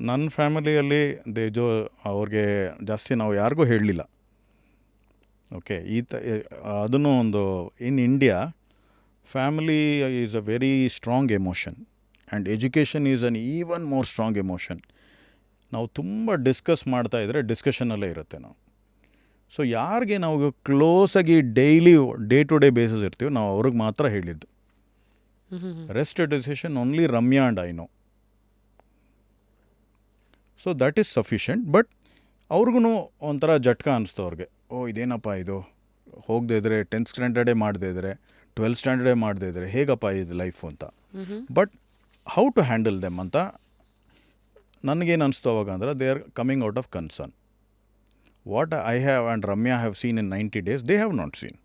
ನನ್ನ ಫ್ಯಾಮಿಲಿಯಲ್ಲಿ ಅವ್ರಿಗೆ ಜಾಸ್ತಿ ನಾವು ಯಾರಿಗೂ ಹೇಳಲಿಲ್ಲ. ಓಕೆ, ಅದನ್ನು ಒಂದು in India family is a very strong emotion and education is an even more strong emotion. ನಾವು ತುಂಬ ಡಿಸ್ಕಸ್ ಮಾಡ್ತಾ ಇದ್ದರೆ ಡಿಸ್ಕಷನಲ್ಲೇ ಇರುತ್ತೆ ನಾವು. ಸೊ ಯಾರಿಗೆ ನಾವು ಕ್ಲೋಸಾಗಿ daily day to day basis ಇರ್ತೀವಿ, ನಾವು ಅವ್ರಿಗೆ ಮಾತ್ರ ಹೇಳಿದ್ದು. Rest decision only Ramya and I know. So that is sufficient. But ಅವ್ರಿಗೂ ಒಂಥರ ಜಟ್ಕ ಅನಿಸ್ತು ಅವ್ರಿಗೆ. ಇದೇನಪ್ಪ ಇದು, ಹೋಗದೇ ಇದ್ರೆ 10th ಸ್ಟ್ಯಾಂಡರ್ಡೇ ಮಾಡದೇ ಇದ್ರೆ 12th ಸ್ಟ್ಯಾಂಡರ್ಡೇ ಮಾಡದೇ ಇದ್ರೆ ಹೇಗಪ್ಪ ಇದು ಲೈಫು ಅಂತ. But how to handle them ಅಂತ ನನಗೇನು ಅನಿಸ್ತು ಅವಾಗ ಅಂದರೆ, they are coming out of concern. What I have and Ramya have seen in 90 days, they have not seen.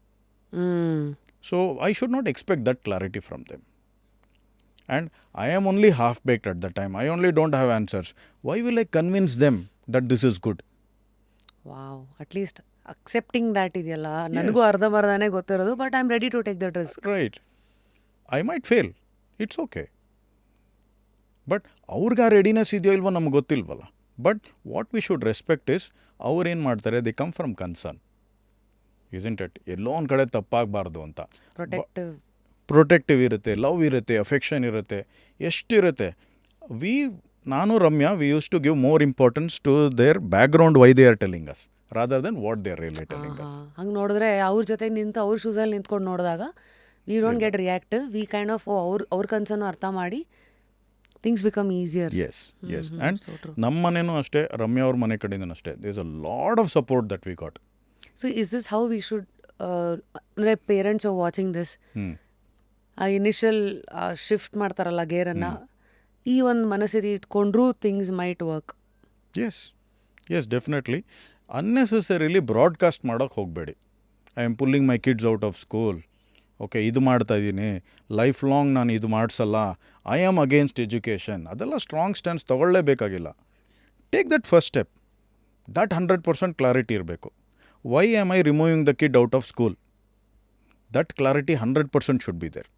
So I should not expect that clarity from them. And I am only half-baked at the time. I only don't have answers. Why will I convince them that this is good? Wow. At least accepting that ಇದೆಯಲ್ಲ, ನನಗೂ ಅರ್ಧಂಬರ್ಧನೇ ಗೊತ್ತಿರೋದು, but I am ready to take that risk. Right. I might fail. It's okay. But ಅವ್ರಿಗೆ ಆ readiness ಇದೆಯೋ ಇಲ್ವೋ ನಮ್ಗೆ ಗೊತ್ತಿಲ್ವಲ್ಲ. But what we should respect is, ಅವ್ರು ಏನು ಮಾಡ್ತಾರೆ, they come from concern, isn't it? ಎಲ್ಲೋ ಒಂದು ಕಡೆ ತಪ್ಪಾಗಬಾರ್ದು ಅಂತ ಪ್ರೊಟೆಕ್ಟಿವ್ ಇರುತ್ತೆ, ಲವ್ ಇರುತ್ತೆ, ಅಫೆಕ್ಷನ್ ಇರುತ್ತೆ, ಎಷ್ಟಿರುತ್ತೆ. ನಾನು Ramya, we use to give more importance to their background, why they are telling us, rather than what they are really telling us. ಹಂಗೆ ನೋಡಿದ್ರೆ ಅವ್ರ ಜೊತೆ ನಿಂತು ಅವ್ರ ಶೂಸಲ್ಲಿ ನಿಂತ್ಕೊಂಡು ನೋಡಿದಾಗ we don't get react. We kind of ಅವ್ರ ಕನ್ಸನ್ನು ಅರ್ಥ ಮಾಡಿ things become easier. Yes and ನಮ್ಮ ಮನೇನೂ ಅಷ್ಟೇ, ರಮ್ಯಾ ಅವ್ರ ಮನೆ ಕಡೆಯಿಂದನೂ ಅಷ್ಟೇ, there is a lot of support that we got. So is this how we should, ಅಂದರೆ ಪೇರೆಂಟ್ಸ್ ಆರ್ ವಾಚಿಂಗ್ ದಿಸ್, ಆ ಇನಿಷಿಯಲ್ ಶಿಫ್ಟ್ ಮಾಡ್ತಾರಲ್ಲ ಗೇರನ್ನು, ಈ ಒಂದು ಮನಸ್ಥಿತಿ ಇಟ್ಕೊಂಡ್ರೂ things might work. Yes definitely. Unnecessarily broadcast ಮಾಡೋಕ್ಕೆ ಹೋಗಬೇಡಿ. I am pulling my kids out of school, okay ಇದು ಮಾಡ್ತಾ ಇದ್ದೀನಿ, ಲೈಫ್ ಲಾಂಗ್ ನಾನು ಇದು ಮಾಡಿಸಲ್ಲ, ಐ ಆಮ್ ಅಗೇನ್ಸ್ಟ್ ಎಜುಕೇಷನ್, ಅದೆಲ್ಲ ಸ್ಟ್ರಾಂಗ್ ಸ್ಟ್ಯಾಂಡ್ಸ್ ತೊಗೊಳ್ಳೇಬೇಕಾಗಿಲ್ಲ. Take that first step. That 100% clarity ಇರಬೇಕು. Why am I removing the kid out of school? That clarity 100% should be there.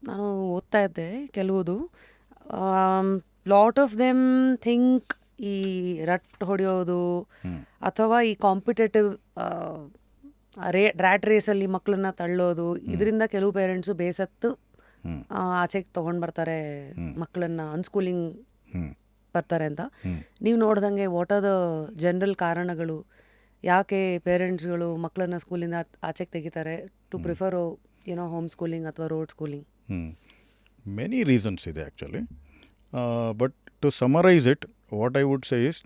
ನಾನು ಓದ್ತಾ ಇದ್ದೆ ಕೆಲವುದು, ಲಾಟ್ ಆಫ್ ದೆಮ್ ಥಿಂಕ್ ಈ ರಟ್ ಹೊಡೆಯೋದು ಅಥವಾ ಈ ಕಾಂಪಿಟೇಟಿವ್ ರ್ಯಾಟ್ ರೇಸಲ್ಲಿ ಮಕ್ಕಳನ್ನ ತಳ್ಳೋದು, ಇದರಿಂದ ಕೆಲವು ಪೇರೆಂಟ್ಸು ಬೇಸತ್ತು ಆಚೆಗೆ ತೊಗೊಂಡು ಬರ್ತಾರೆ ಮಕ್ಕಳನ್ನ, ಅನ್ಸ್ಕೂಲಿಂಗ್ ಬರ್ತಾರೆ ಅಂತ. ನೀವು ನೋಡ್ದಂಗೆ ವಾಟ್ ಆರ್ ದ ಜನರಲ್ ಕಾರಣಗಳು, ಯಾಕೆ ಪೇರೆಂಟ್ಸ್ಗಳು ಮಕ್ಕಳನ್ನ ಸ್ಕೂಲಿಂದ ಆಚೆಗೆ ತೆಗಿತಾರೆ ಟು ಪ್ರಿಫರ್ ಹೋಮ್ ಸ್ಕೂಲಿಂಗ್ ಅಥವಾ ರೋಡ್ ಸ್ಕೂಲಿಂಗ್? ಮೆನಿ ರೀಸನ್ಸ್ ಇದೆ actually. But to summarise it, what I would say is,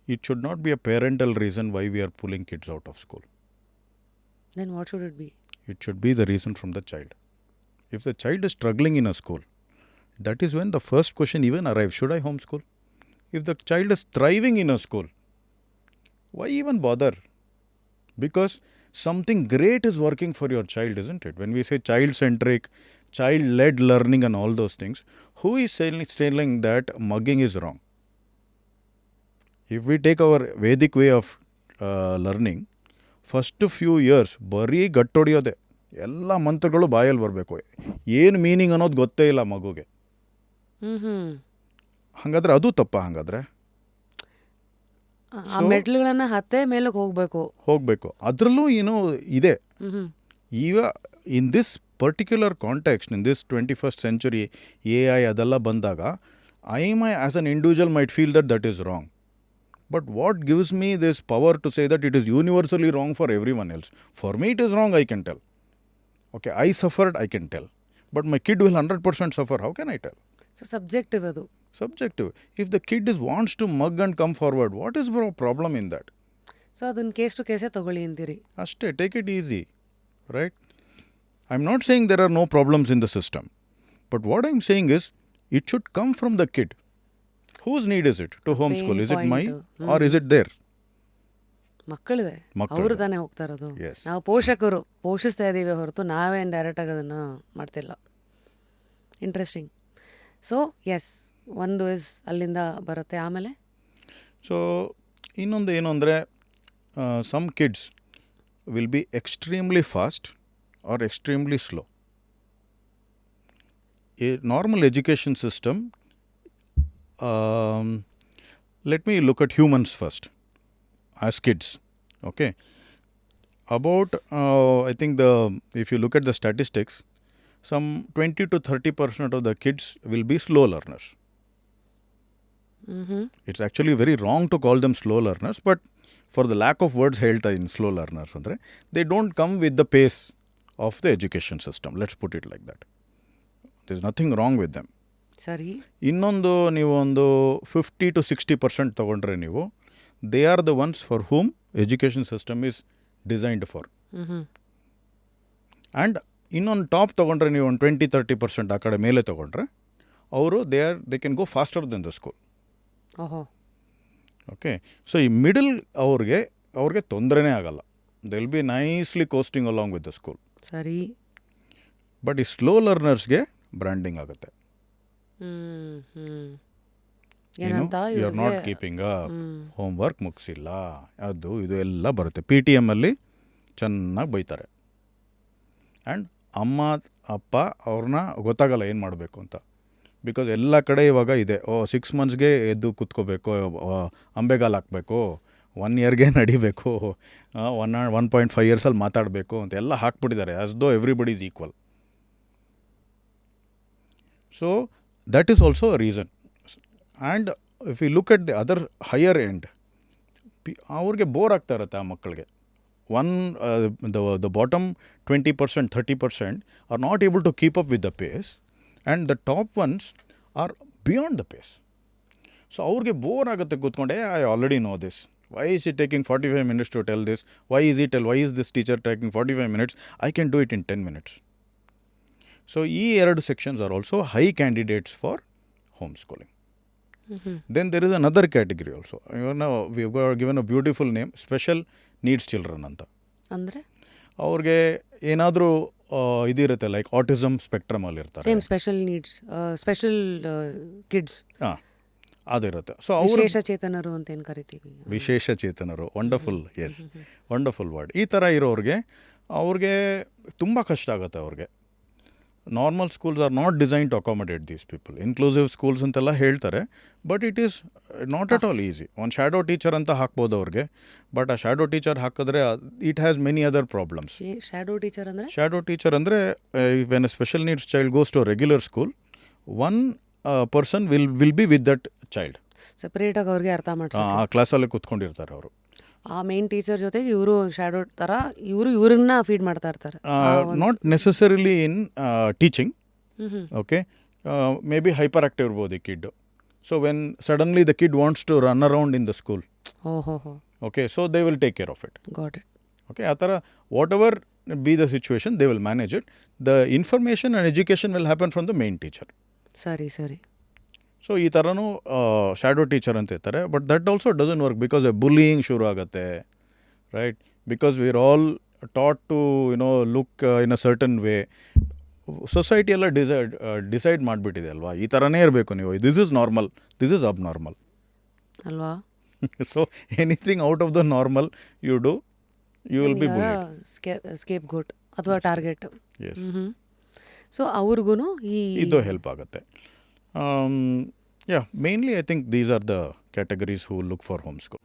it should not be a parental reason why we are pulling kids out of school. Then what should it be? It should be the reason from the child. If the child is struggling in a school, that is when the first question even arrives, should I homeschool? If the child is thriving in a school, why even bother? Because something great is working for your child, isn't it? When we say child-centric, child-led learning and all those things, who is saying that mugging is wrong? If we take our Vedic way of learning, first few years ಬರೀ ಗಟ್ಟೊಡಿಯೋದೆ, ಎಲ್ಲ ಮಂತ್ರಗಳು ಬಾಯಲ್ಲಿ ಬರಬೇಕು, ಏನು meaning ಅನ್ನೋದು ಗೊತ್ತೇ ಇಲ್ಲ ಮಗುಗೆ. ಹಾಗಾದ್ರೆ ಅದು ತಪ್ಪ? ಹಾಗಾದ್ರೆ ಮೆಟ್ಲುಗಳನ್ನ ಹತ್ತೆ ಮೇಲಕ್ಕೆ ಹೋಗಬೇಕು. ಅದರಲ್ಲೂ ಏನೋ ಇದೆ. ಈಗ in this particular context, in this 21st century AI ಅದೆಲ್ಲ ಬಂದಾಗ, I as an individual might feel that is wrong. But what gives me this power to say that it is universally wrong for everyone else? For me it is wrong, I can tell. Okay, I suffered, I can tell. But my kid will 100% suffer, how can I tell? So subjective adu. Subjective. If the kid wants to mug and come forward, what is the problem in that? So adun case to case togoli antiri. Ashte, take it easy, right? I'm not saying there are no problems in the system. But what I'm saying is, it should come from the kid. Whose need is it to homeschool? Is it mine or is it there? ಮಕ್ಕಳಿದೆ, ಅವರು ತಾನೇ ಹೋಗ್ತಾ ಇರೋದು. ನಾವು ಪೋಷಕರು ಪೋಷಿಸ್ತಾ ಇದ್ದೀವಿ ಹೊರತು ನಾವೇನು ಡೈರೆಕ್ಟಾಗಿ ಅದನ್ನು ಮಾಡ್ತಿಲ್ಲ. ಇಂಟ್ರೆಸ್ಟಿಂಗ್. ಸೊ ಎಸ್, ಒಂದು ಇಸ್ ಅಲ್ಲಿಂದ ಬರುತ್ತೆ. ಆಮೇಲೆ ಸೊ ಇನ್ನೊಂದು ಏನು ಅಂದರೆ, some kids will be extremely fast or extremely slow. A normal education system let me look at humans first as kids. Okay, about I think if you look at the statistics, some 20 to 30% of the kids will be slow learners. It's actually very wrong to call them slow learners, but for the lack of words ಹೇಳ್ತಾ in slow learners ಅಂದರೆ they don't come with the pace of the education system. Let's put it like that. There's nothing wrong with them. ಸರಿ. ಇನ್ನೊಂದು ನೀವು ಒಂದು 50 to 60% ತಗೊಂಡ್ರೆ ನೀವು, they are the ones for whom education system is designed for. And ಇನ್ನೊಂದು top ತೊಗೊಂಡ್ರೆ ನೀವು ಒಂದು 20-30% ಆ ಕಡೆ ಮೇಲೆ ತೊಗೊಂಡ್ರೆ ಅವರು they can go faster then the school. ಓಹೋ. ಓಕೆ, ಸೊ ಈ ಮಿಡಲ್ ಅವ್ರಿಗೆ ತೊಂದರೆನೇ ಆಗಲ್ಲ. They will be nicely coasting along with the school. ಸರಿ. ಬಟ್ ಈ ಸ್ಲೋ ಲರ್ನರ್ಸ್ಗೆ ಬ್ರ್ಯಾಂಡಿಂಗ್ ಆಗುತ್ತೆ. You are not keeping up, homework ಮುಗಿಸಿಲ್ಲ, ಅದು ಇದು ಎಲ್ಲ ಬರುತ್ತೆ. PTM ಅಲ್ಲಿ ಚೆನ್ನಾಗಿ ಬೈತಾರೆ. ಆ್ಯಂಡ್ ಅಮ್ಮ ಅಪ್ಪ ಅವ್ರನ್ನ ಗೊತ್ತಾಗಲ್ಲ ಏನು ಮಾಡಬೇಕು ಅಂತ. ಬಿಕಾಸ್ ಎಲ್ಲ ಕಡೆ ಇವಾಗ ಇದೆ, 6 monthsಗೆ ಎದ್ದು ಕೂತ್ಕೋಬೇಕು, ಅಂಬೆಗಾಲು ಹಾಕಬೇಕು, 1 yearಗೆ ನಡಿಬೇಕು, 1.5 yearsಲ್ಲಿ ಮಾತಾಡಬೇಕು ಅಂತ ಎಲ್ಲ ಹಾಕ್ಬಿಟ್ಟಿದ್ದಾರೆ, as though everybody is equal. So that is also a reason. And if you look at the other higher end, ಅವ್ರಿಗೆ ಬೋರ್ ಆಗ್ತಾ ಇರುತ್ತೆ ಆ ಮಕ್ಕಳಿಗೆ. The bottom 20%, 30% are not able to keep up with the pace, and the top ones are beyond the pace. So ಅವ್ರಿಗೆ bore ಆಗುತ್ತೆ ಕೂತ್ಕೊಂಡೆ, I already know this, why is it taking 45 minutes to tell this, why is this teacher taking 45 minutes, I can do it in 10 minutes. So ಈ ಎರಡು sections are also high candidates for homeschooling. Then there is another category also. We have given a beautiful name, special needs children ಅಂತ. ಅಂದರೆ ಅವ್ರಿಗೆ ಏನಾದರೂ ಇದಿರುತ್ತೆ, like autism spectrum ಅಲ್ಲಿ ಇರ್ತಾರೆ, same special needs, special kids. ಹಾಂ, ಅದಿರುತ್ತೆ. ಸೊ ಅವರು ವಿಶೇಷ ಚೇತನರು ಅಂತ ಏನು ಕರಿತೀವಿ. ವಿಶೇಷ ಚೇತನರು, ವಂಡರ್ಫುಲ್, ಎಸ್, ವಂಡರ್ಫುಲ್ ವರ್ಡ್. ಈ ಥರ ಇರೋರಿಗೆ ಅವ್ರಿಗೆ ತುಂಬ ಕಷ್ಟ ಆಗುತ್ತೆ. ಅವ್ರಿಗೆ normal schools are not design to accommodate these people. Inclusive schools ಅಂತೆಲ್ಲ ಹೇಳ್ತಾರೆ, but it is not at all easy. ಒಂದು ಶ್ಯಾಡೋ ಟೀಚರ್ ಅಂತ ಹಾಕ್ಬೋದು ಅವ್ರಿಗೆ, ಬಟ್ ಆ ಶ್ಯಾಡೋ ಟೀಚರ್ ಹಾಕಿದ್ರೆ it has many other problems. Shadow teacher ಅಂದರೆ? ಶ್ಯಾಡೋ ಟೀಚರ್ ಅಂದರೆ when a special needs child goes to regular school, one person will be with that child. ಸೆಪರೇಟಾಗಿ ಅವ್ರಿಗೆ ಅರ್ಥ ಮಾಡ್ತಾರೆ, ಆ ಕ್ಲಾಸಲ್ಲೇ ಕೂತ್ಕೊಂಡಿರ್ತಾರೆ ಅವರು. ಆ ಮೇನ್ ಟೀಚರ್ ಜೊತೆಗೆ ಇವರು ಶ್ಯಾಡೋ ಥರ ಇವ್ರನ್ನ ಫೀಡ್ ಮಾಡ್ತಾ ಇರ್ತಾರೆ. Not necessarily in teaching. Okay, maybe hyperactive ಇರ್ಬೋದು ಈ kid. So when suddenly the kid wants to run around in the school, okay, so they will take care of it. Got it. Okay, ಆ ಥರ whatever be the situation they will manage it. The information and education will happen from the main teacher. ಸರಿ ಸರಿ. So ಈ ಥರನೂ shadow teacher ಅಂತ ಇರ್ತಾರೆ. But that also doesn't work, because bullying ಶುರು ಆಗುತ್ತೆ, right? Because we are all taught to look in a certain way. Society ಎಲ್ಲ decide ಮಾಡಿಬಿಟ್ಟಿದೆ ಅಲ್ವಾ, ಈ ಥರನೇ ಇರಬೇಕು ನೀವು, this is normal, this is abnormal ಅಲ್ವಾ? So anything out of the normal you do, you will be bullied. Scapegoat ಅಥವಾ target. S. So ಅವ್ರಿಗೂ ಇದು ಹೆಲ್ಪ್ ಆಗುತ್ತೆ. Yeah, mainly I think these are the categories who look for homeschool.